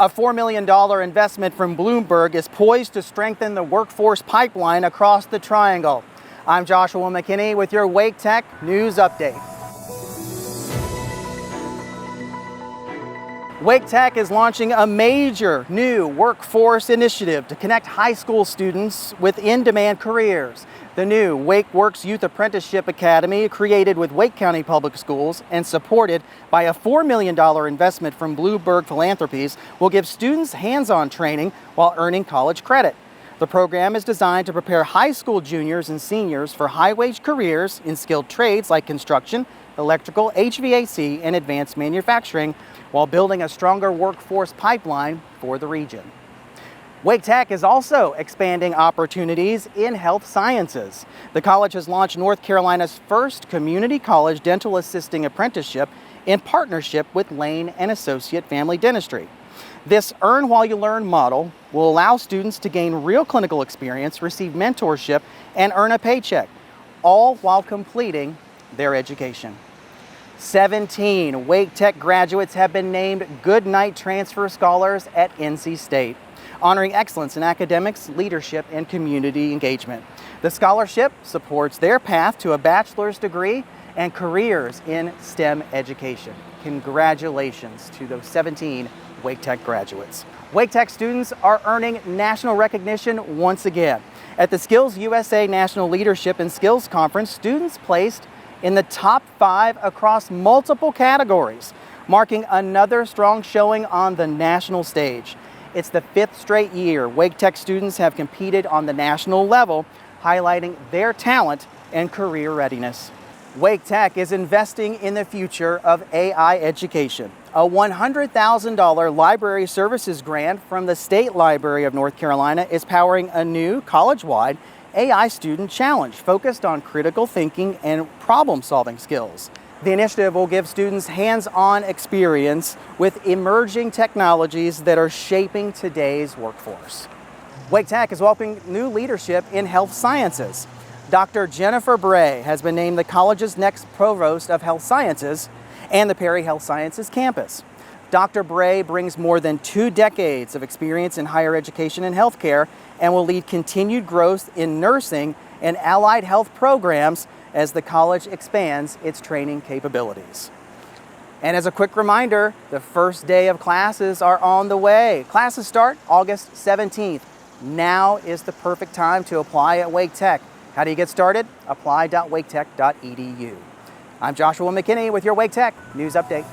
A $4 million investment from Bloomberg is poised to strengthen the workforce pipeline across the Triangle. I'm Joshua McKinney with your Wake Tech News Update. Wake Tech is launching a major new workforce initiative to connect high school students with in-demand careers. The new WakeWorks Youth Apprenticeship Academy, created with Wake County Public Schools and supported by a $4 million investment from Bloomberg Philanthropies, will give students hands-on training while earning college credit. The program is designed to prepare high school juniors and seniors for high-wage careers in skilled trades like construction, electrical, HVAC, and advanced manufacturing, while building a stronger workforce pipeline for the region. Wake Tech is also expanding opportunities in health sciences. The college has launched North Carolina's first community college dental assisting apprenticeship in partnership with Lane and Associate Family Dentistry. This earn while you learn model will allow students to gain real clinical experience, receive mentorship, and earn a paycheck, all while completing their education. 17 Wake Tech graduates have been named Goodnight Transfer Scholars at NC State, honoring excellence in academics, leadership, and community engagement. The scholarship supports their path to a bachelor's degree and careers in STEM education. Congratulations to those 17 Wake Tech graduates. Wake Tech students are earning national recognition once again. At the SkillsUSA National Leadership and Skills Conference, students placed in the top 5 across multiple categories, marking another strong showing on the national stage. It's the 5th straight year Wake Tech students have competed on the national level, highlighting their talent and career readiness. Wake Tech is investing in the future of AI education. A $100,000 library services grant from the State Library of North Carolina is powering a new college-wide AI student challenge focused on critical thinking and problem-solving skills. The initiative will give students hands-on experience with emerging technologies that are shaping today's workforce. Wake Tech is welcoming new leadership in health sciences. Dr. Jennifer Bray has been named the college's next provost of health sciences and the Perry Health Sciences campus. Dr. Bray brings more than 2 decades of experience in higher education and healthcare and will lead continued growth in nursing and allied health programs as the college expands its training capabilities. And as a quick reminder, the first day of classes are on the way. Classes start August 17th. Now is the perfect time to apply at Wake Tech. How do you get started? Apply.waketech.edu. I'm Joshua McKinney with your Wake Tech News Update.